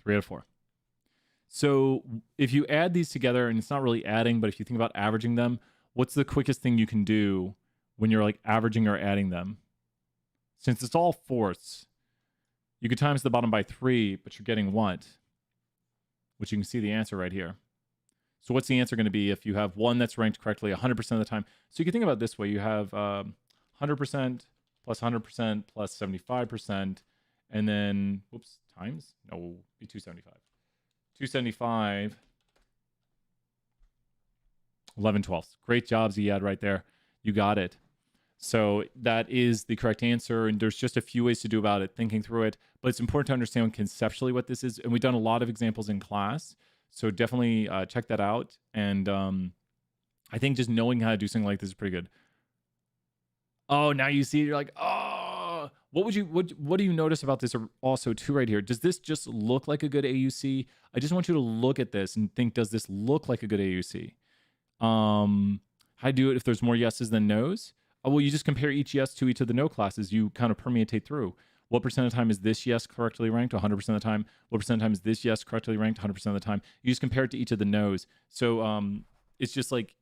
3 out of 4. So if you add these together, and it's not really adding, but if you think about averaging them, what's the quickest thing you can do when you're like averaging or adding them? Since it's all fourths, you could times the bottom by 3, but you're getting what? Which you can see the answer right here. So what's the answer going to be if you have one that's ranked correctly 100% of the time? So you can think about it this way. You have 100% plus 100% plus 75%, and then, whoops, times? No, be 275. 275 11/12. Great job, Ziad, right there. You got it. So that is the correct answer. And there's just a few ways to do about it, thinking through it. But it's important to understand conceptually what this is. And we've done a lot of examples in class. So definitely check that out. And I think just knowing how to do something like this is pretty good. Oh, now you see, you're like, oh, what do you notice about this also too right here? Does this just look like a good AUC? I just want you to look at this and think, does this look like a good AUC? How do you do it if there's more yeses than nos? Oh, well, you just compare each yes to each of the no classes. You kind of permutate through. What percent of the time is this yes correctly ranked? 100% of the time. What percent of the time is this yes correctly ranked? 100% of the time. You just compare it to each of the no's. So it's just like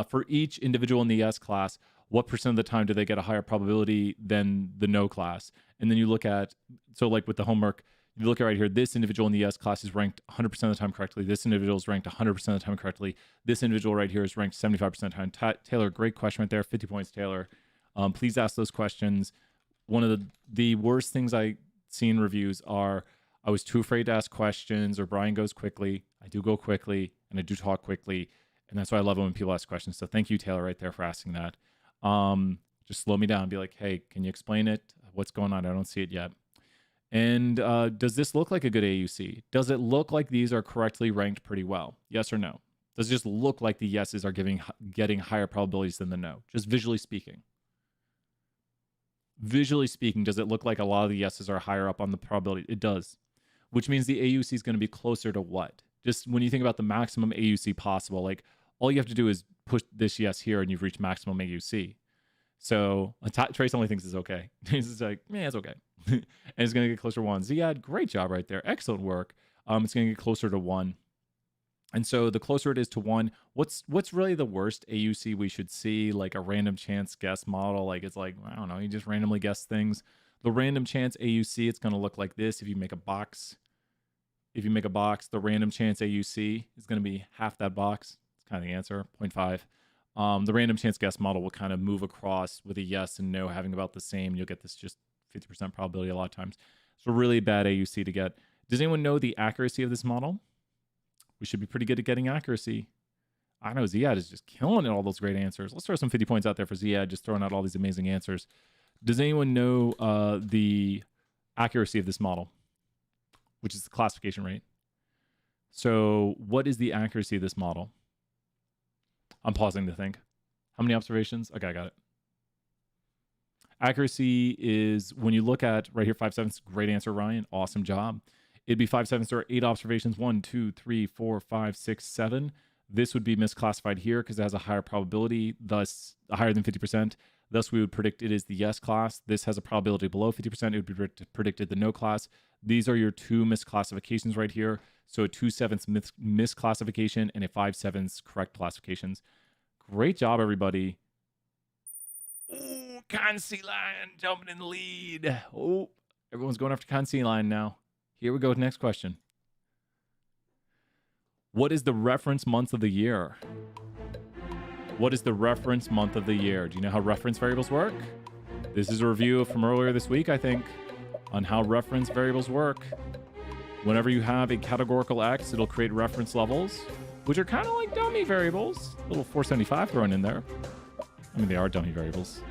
for each individual in the yes class, what percent of the time do they get a higher probability than the no class? And then you look at, so like with the homework, you look at right here, this individual in the yes class is ranked 100% of the time correctly. This individual is ranked 100% of the time correctly. This individual right here is ranked 75% of the time. Taylor, great question right there. 50 points, Taylor. Please ask those questions. One of the worst things I see in reviews are, I was too afraid to ask questions, or Brian goes quickly. I do go quickly, and I do talk quickly. And that's why I love it when people ask questions. So thank you, Taylor, right there for asking that. Just slow me down. Be like, hey, can you explain it? What's going on? I don't see it yet. And does this look like a good AUC? Does it look like these are correctly ranked pretty well? Yes or no? Does it just look like the yeses are getting higher probabilities than the no? Just visually speaking. Visually speaking, does it look like a lot of the yeses are higher up on the probability? It does. Which means the AUC is going to be closer to what? Just when you think about the maximum AUC possible, like all you have to do is push this yes here and you've reached maximum AUC. So Trace only thinks it's okay. He's just like, yeah, it's okay. And it's going to get closer to 1. Ziad, great job right there. Excellent work. It's going to get closer to 1. And so the closer it is to 1, what's really the worst AUC we should see? Like a random chance guess model. Like it's like, I don't know, you just randomly guess things. The random chance AUC, it's going to look like this. If you make a box, the random chance AUC is going to be half that box. It's kind of the answer, 0.5. The random chance guess model will kind of move across with a yes and no having about the same. You'll get this just 50% probability a lot of times. It's a really bad AUC to get. Does anyone know the accuracy of this model? We should be pretty good at getting accuracy. I know Ziad is just killing it, all those great answers. Let's throw some 50 points out there for Ziad, just throwing out all these amazing answers. Does anyone know the accuracy of this model, which is the classification rate? So what is the accuracy of this model? I'm pausing to think. How many observations? Okay, I got it. Accuracy is when you look at right here, 5/7. Great answer, Ryan. Awesome job. It'd be 5/7 or 8 observations. 1, 2, 3, 4, 5, 6, 7. This would be misclassified here because it has a higher probability, thus higher than 50%. Thus, we would predict it is the yes class. This has a probability below 50%. It would be predicted the no class. These are your two misclassifications right here. So a 2/7 misclassification and a 5/7 correct classifications. Great job, everybody. Oh, Concy Line jumping in the lead. Oh, everyone's going after Concy Line now. Here we go. Next question. What is the reference month of the year? What is the reference month of the year? Do you know how reference variables work? This is a review from earlier this week, I think, on how reference variables work. Whenever you have a categorical X, it'll create reference levels, which are kind of like dummy variables. A little 475 thrown in there. I mean, they are dummy variables.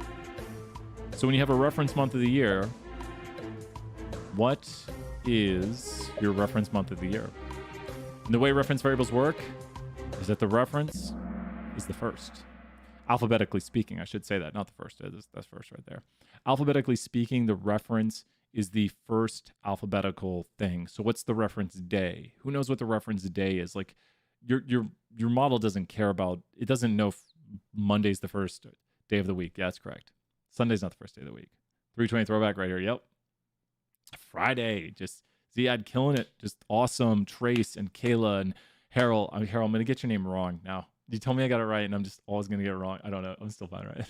So when you have a reference month of the year, what is your reference month of the year? And the way reference variables work is that the reference is the first. Alphabetically speaking, I should say that, not the first. That's first right there. Alphabetically speaking, the reference is the first alphabetical thing. So what's the reference day? Who knows what the reference day is? Like your model doesn't care about, it doesn't know if Monday's the first day of the week. Yeah, that's correct. Sunday's not the first day of the week. 320 throwback right here. Yep. Friday, just Ziad killing it. Just awesome. Trace and Kayla and Harold. Harold, I'm going to get your name wrong now. You told me I got it right, and I'm just always going to get it wrong. I don't know. I'm still fine, right?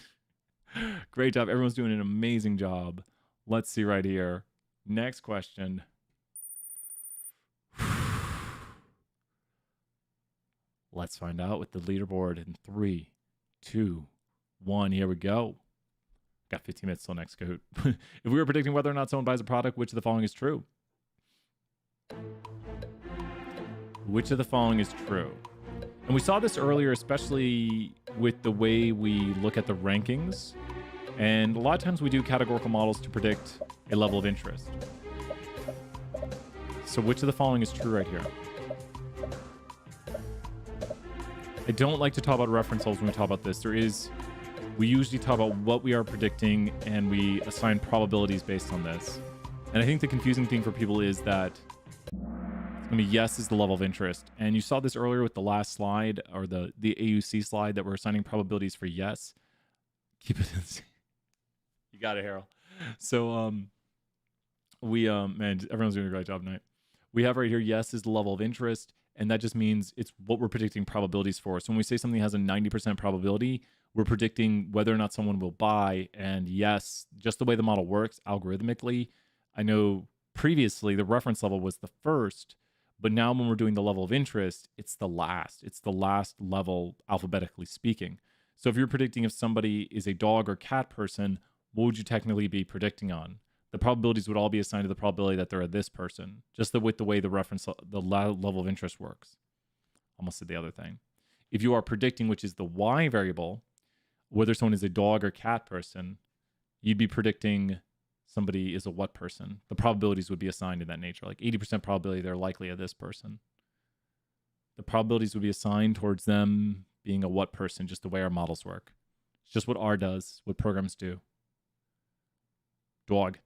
Great job. Everyone's doing an amazing job. Let's see right here. Next question. Let's find out with the leaderboard in 3, 2, 1. Here we go. Got 15 minutes till next Kahoot. If we were predicting whether or not someone buys a product, which of the following is true? Which of the following is true? And we saw this earlier, especially with the way we look at the rankings. And a lot of times we do categorical models to predict a level of interest. So which of the following is true right here? I don't like to talk about reference levels when we talk about this. We usually talk about what we are predicting and we assign probabilities based on this. And I think the confusing thing for people is that it's going to be yes is the level of interest. And you saw this earlier with the last slide, or the AUC slide, that we're assigning probabilities for yes. Keep it in. You got it, Harold. So man, everyone's doing a great job tonight. We have right here, yes is the level of interest, and that just means it's what we're predicting probabilities for. So when we say something has a 90% probability, we're predicting whether or not someone will buy. And yes, just the way the model works algorithmically, I know previously the reference level was the first, but now when we're doing the level of interest, it's the last. It's the last level, alphabetically speaking. So if you're predicting if somebody is a dog or cat person, what would you technically be predicting on? The probabilities would all be assigned to the probability that they're a this person, just with the way the level of interest works. Almost said the other thing. If you are predicting, which is the Y variable, whether someone is a dog or cat person, you'd be predicting somebody is a what person. The probabilities would be assigned in that nature, like 80% probability they're likely a this person. The probabilities would be assigned towards them being a what person, just the way our models work. It's just what R does, what programs do. Dog.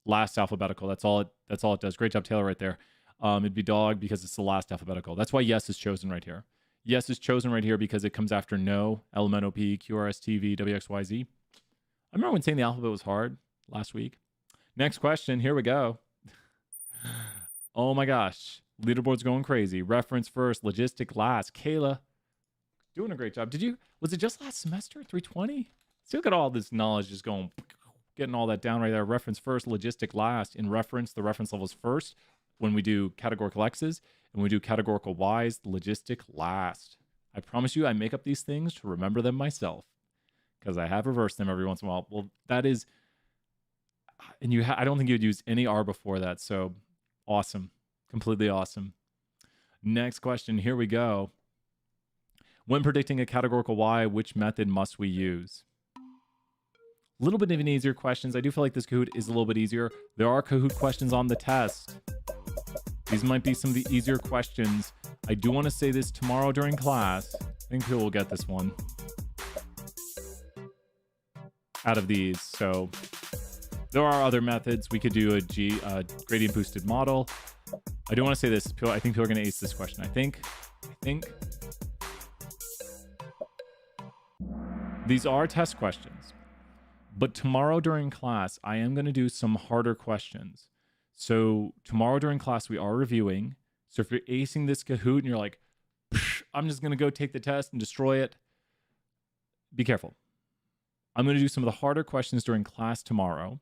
Last alphabetical. That's all it does. Great job, Taylor, right there. It'd be dog because it's the last alphabetical. That's why yes is chosen right here. Yes is chosen right here because it comes after no, LMNOP, QRSTV, WXYZ. I remember when saying the alphabet was hard last week. Next question. Here we go. Oh my gosh. Leaderboard's going crazy. Reference first, logistic last. Kayla, doing a great job. Was it just last semester? 320? See, look at all this knowledge just going, getting all that down right there. Reference first, logistic last. In reference, the reference level is first when we do categorical X's, and when we do categorical Y's, the logistic last. I promise you, I make up these things to remember them myself because I have reversed them every once in a while. Well, that is, and I don't think you'd use any R before that. So awesome. Completely awesome. Next question. Here we go. When predicting a categorical Y, which method must we use? A little bit of an easier questions. I do feel like this Kahoot is a little bit easier. There are Kahoot questions on the test. These might be some of the easier questions. I do want to say this tomorrow during class. I think people will get this one out of these. So there are other methods. We could do a gradient boosted model. I do want to say this. I think people are going to ace this question. I think these are test questions. But tomorrow during class, I am going to do some harder questions. So tomorrow during class, we are reviewing. So if you're acing this Kahoot and you're like, I'm just going to go take the test and destroy it, be careful. I'm going to do some of the harder questions during class tomorrow.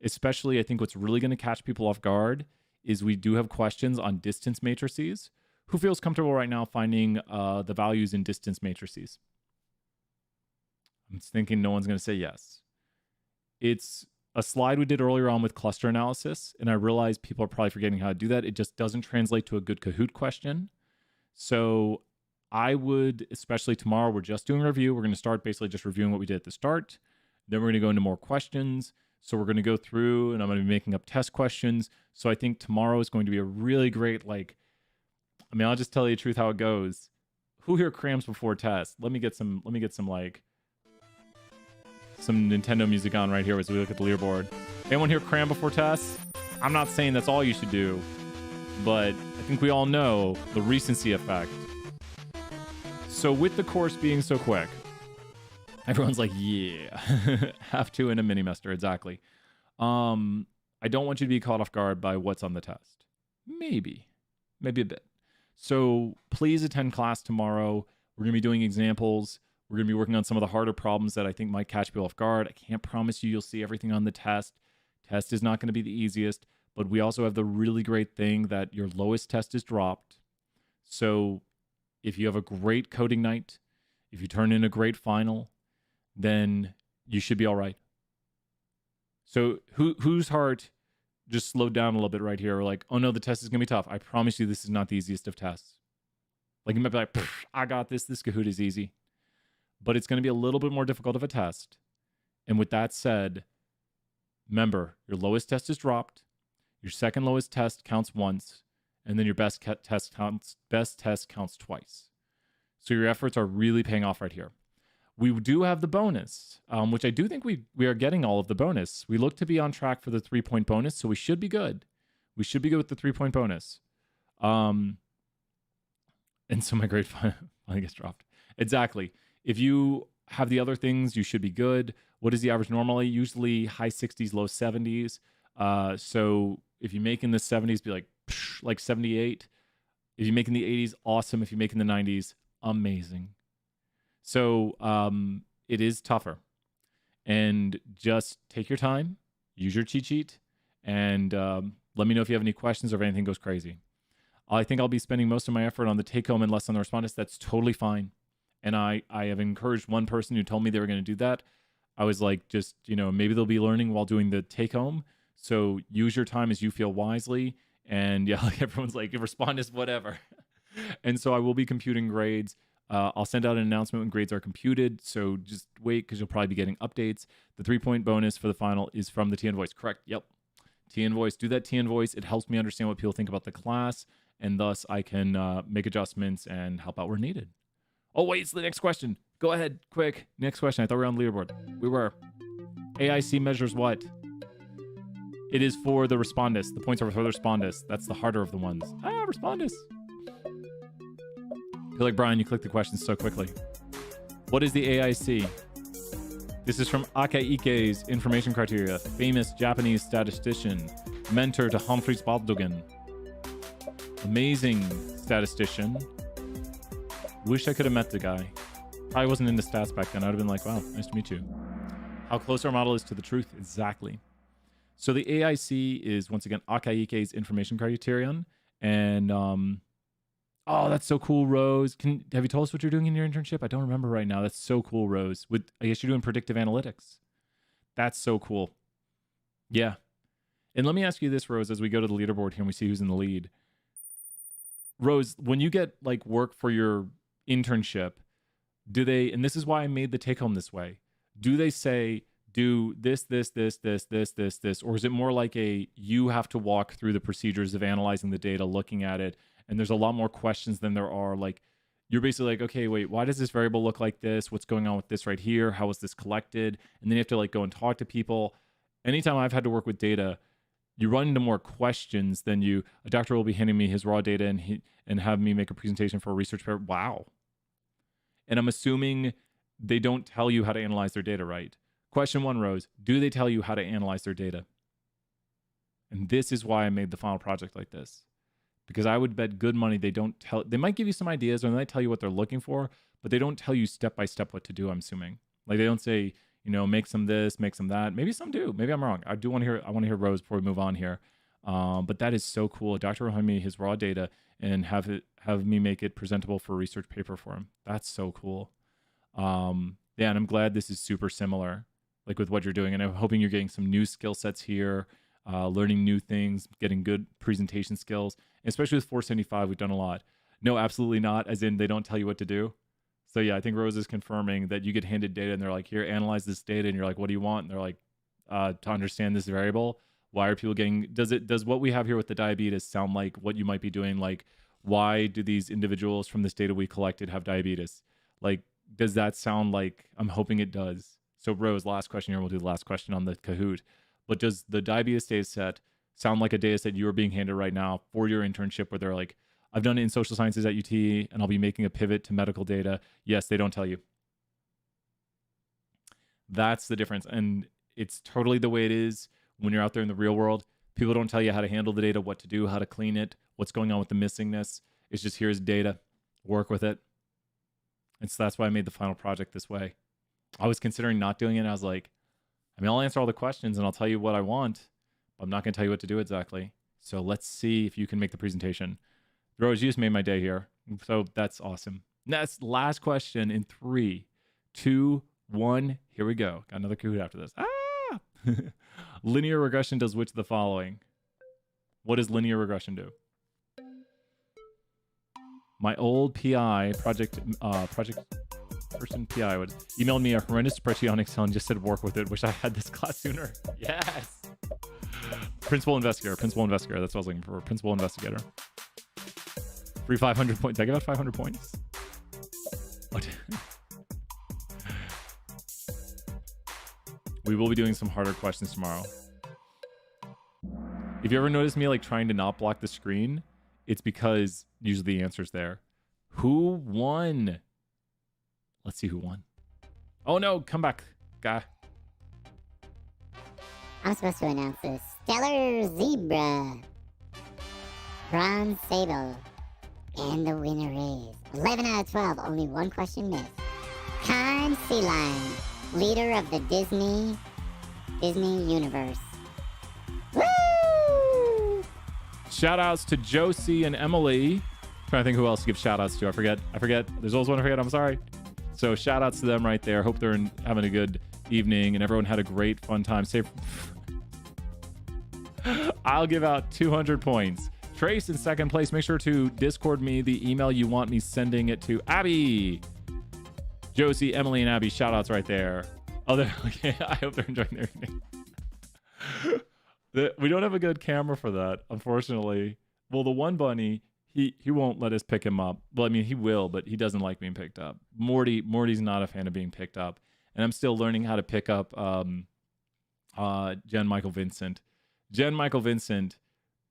Especially, I think what's really going to catch people off guard is we do have questions on distance matrices. Who feels comfortable right now finding the values in distance matrices? I'm thinking no one's going to say yes. It's a slide we did earlier on with cluster analysis, and I realize people are probably forgetting how to do that. It just doesn't translate to a good Kahoot question. So I would, especially tomorrow, we're just doing a review. We're going to start basically just reviewing what we did at the start. Then we're going to go into more questions. So we're going to go through, and I'm going to be making up test questions. So I think tomorrow is going to be a really great, I'll just tell you the truth how it goes. Who here crams before test? Let me get some Nintendo music on right here as we look at the leaderboard. Anyone here cram before tests? I'm not saying that's all you should do, but I think we all know the recency effect. So with the course being so quick, everyone's like, yeah, have to in a mini-mester, exactly. I don't want you to be caught off guard by what's on the test. Maybe a bit. So please attend class tomorrow. We're going to be doing examples. We're going to be working on some of the harder problems that I think might catch people off guard. I can't promise you'll see everything on the test. Test is not going to be the easiest, but we also have the really great thing that your lowest test is dropped. So if you have a great coding night, if you turn in a great final, then you should be all right. So whose heart just slowed down a little bit right here? Like, oh no, the test is going to be tough. I promise you this is not the easiest of tests. Like you might be like, I got this. This Kahoot is easy. But it's going to be a little bit more difficult of a test. And with that said, remember, your lowest test is dropped. Your second lowest test counts once. And then your best test counts twice. So your efforts are really paying off right here. We do have the bonus, which I do think we are getting all of the bonus. We look to be on track for the 3-point bonus, so we should be good. We should be good with the 3-point bonus. And so my grade finally gets dropped. Exactly. If you have the other things, you should be good. What is the average normally? Usually high 60s, low 70s. So if you make in the 70s, be like 78. If you make in the 80s, awesome. If you make in the 90s, amazing. So it is tougher. And just take your time, use your cheat sheet, and let me know if you have any questions or if anything goes crazy. I think I'll be spending most of my effort on the take-home and less on the respondents. That's totally fine. And I have encouraged one person who told me they were going to do that. I was like, just, maybe they'll be learning while doing the take-home. So use your time as you feel wisely. And yeah, like everyone's like, respondents, whatever. And so I will be computing grades. I'll send out an announcement when grades are computed, so just wait because you'll probably be getting updates. The 3-point bonus for the final is from the T-Invoice. Correct. Yep. T-Invoice. Do that T-Invoice. It helps me understand what people think about the class, and thus I can make adjustments and help out where needed. Oh, wait, it's the next question. Go ahead, quick. Next question. I thought we were on the leaderboard. We were. AIC measures what? It is for the respondus. The points are for the respondus. That's the harder of the ones. Respondus. I feel like, Brian, you clicked the questions so quickly. What is the AIC? This is from Akaike's information criteria, famous Japanese statistician, mentor to Humphreys Baldwin. Amazing statistician. Wish I could have met the guy. I wasn't into stats back then. I would have been like, wow, nice to meet you. How close our model is to the truth. Exactly. So the AIC is, once again, Akaike's information criterion. And, oh, that's so cool, Rose. Have you told us what you're doing in your internship? I don't remember right now. That's so cool, Rose. I guess you're doing predictive analytics. That's so cool. Yeah. And let me ask you this, Rose, as we go to the leaderboard here and we see who's in the lead. Rose, when you get like work for your internship, do they, and this is why I made the take home this way, do they say, do this, or is it more like you have to walk through the procedures of analyzing the data, looking at it, and there's a lot more questions than there are, like, you're basically like, okay, wait, why does this variable look like this? What's going on with this right here? How was this collected? And then you have to like go and talk to people. Anytime I've had to work with data, you run into more questions than a doctor will be handing me his raw data and have me make a presentation for a research paper. Wow. And I'm assuming they don't tell you how to analyze their data, right? Question 1, Rose, do they tell you how to analyze their data? And this is why I made the final project like this. Because I would bet good money they might give you some ideas or they might tell you what they're looking for, but they don't tell you step by step what to do, I'm assuming. Like they don't say, make some this, make some that. Maybe some do. Maybe I'm wrong. I want to hear Rose before we move on here. But that is so cool. A doctor will hand me his raw data and have me make it presentable for a research paper for him. That's so cool. Yeah, and I'm glad this is super similar, like with what you're doing. And I'm hoping you're getting some new skill sets here, learning new things, getting good presentation skills. And especially with 475, we've done a lot. No, absolutely not, as in they don't tell you what to do. So yeah, I think Rose is confirming that you get handed data and they're like, here, analyze this data. And you're like, what do you want? And they're like, to understand this variable. Why are people does what we have here with the diabetes sound like what you might be doing? Like, why do these individuals from this data we collected have diabetes? Like, does that sound like, I'm hoping it does. So Rose, last question here. We'll do the last question on the Kahoot. But does the diabetes data set sound like a data set you're being handed right now for your internship where they're like, I've done it in social sciences at UT and I'll be making a pivot to medical data? Yes, they don't tell you. That's the difference. And it's totally the way it is when you're out there in the real world. People don't tell you how to handle the data, what to do, how to clean it, what's going on with the missingness. It's just, here's data, work with it. And so that's why I made the final project this way. I was considering not doing it. I was like, I'll answer all the questions and I'll tell you what I want, but I'm not going to tell you what to do exactly. So let's see if you can make the presentation. Rose, you just made my day here. So that's awesome. That's last question in 3, 2, 1. Here we go. Got another Kahoot after this. Linear regression does which of the following? What does linear regression do? My old PI project person PI would emailed me a horrendous spreadsheet on Excel and just said work with it. Wish I had this class sooner. Yes. Principal investigator. That's what I was looking for. Principal investigator. Free 500 points. I give out 500 points. What? We will be doing some harder questions tomorrow. If you ever notice me like trying to not block the screen, it's because usually the answer's there. Who won? Let's see who won. Oh no, come back, guy. I'm supposed to announce this. Stellar Zebra. Bronze Sable. And the winner is 11 out of 12. Only one question missed. Kind Sea Lion. Leader of the Disney universe. Woo! Shout outs to Josie and Emily. Trying to think who else to give shout outs to. I forget. There's always one I forget. I'm sorry. So shout outs to them right there. Hope they're having a good evening and everyone had a great fun time. I'll give out 200 points. Trace in second place. Make sure to Discord me the email you want me sending it to. Abby. Josie, Emily, and Abby. Shout outs right there. Oh, okay. I hope they're enjoying their evening. We don't have a good camera for that, unfortunately. Well, the one bunny, he won't let us pick him up. Well, I mean, he will, but he doesn't like being picked up. Morty's not a fan of being picked up. And I'm still learning how to pick up Jen Michael Vincent. Jen Michael Vincent,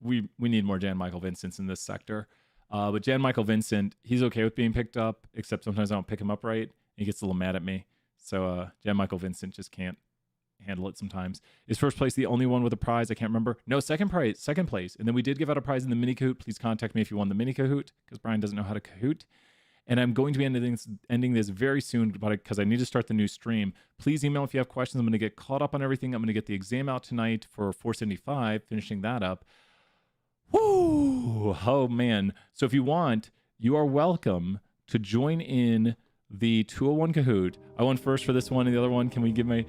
we need more Jan Michael Vincents in this sector. But Jan Michael Vincent, he's okay with being picked up, except sometimes I don't pick him up right. He gets a little mad at me. So Jan Michael Vincent just can't handle it sometimes. Is first place the only one with a prize? I can't remember. No, second place. And then we did give out a prize in the mini Kahoot. Please contact me if you won the mini Kahoot, because Brian doesn't know how to Kahoot. And I'm going to be ending this very soon because I need to start the new stream. Please email if you have questions. I'm going to get caught up on everything. I'm going to get the exam out tonight for 475, finishing that up. Woo! Oh, man. So if you want, you are welcome to join in the 201 Kahoot. I won first for this one and the other one. Can we give my...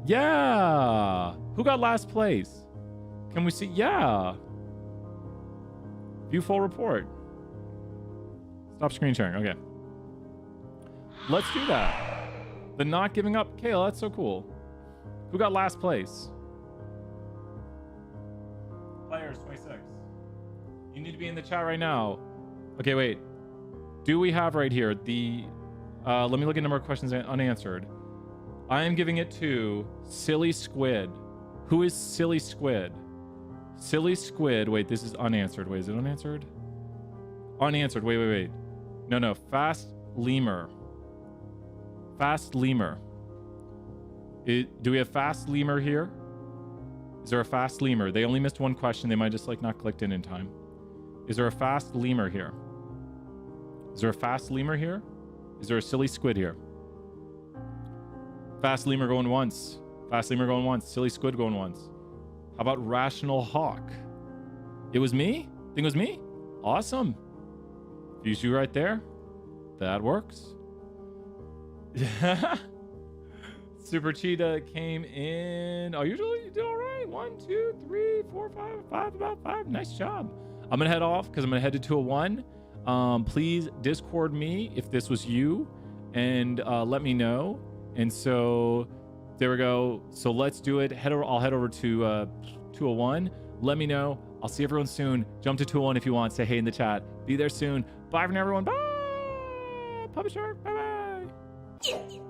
Yeah! Who got last place? Can we see? Yeah! View full report. Stop screen sharing. Okay. Let's do that. The not giving up. Kayla, that's so cool. Who got last place? Players 26. You need to be in the chat right now. Okay, wait. Do we have right here the... let me look at number of questions unanswered. I am giving it to Silly Squid. Who is Silly Squid? Silly Squid. Wait, this is unanswered. Wait, is it unanswered? Unanswered. Wait. No. Fast Lemur. Fast Lemur. Do we have Fast Lemur here? Is there a Fast Lemur? They only missed one question. They might just like not clicked in time. Is there a Fast Lemur here? Is there a Fast Lemur here? Is there a Silly Squid here? Fast Lemur going once. Fast Lemur going once. Silly Squid going once. How about Rational Hawk? It was me? Think it was me? Awesome. Use you right there. That works. Super Cheetah came in. Oh, usually you do all right. 1, 2, 3, 4, 5, about 5. Nice job. I'm going to head off because I'm going to head to 201. Please Discord me if this was you and let me know. And so there we go. So let's do it. I'll head over to 201. Let me know. I'll see everyone soon. Jump to 201 if you want. Say hey in the chat. Be there soon. Bye for now, everyone. Bye. Puppet Shark. Bye-bye.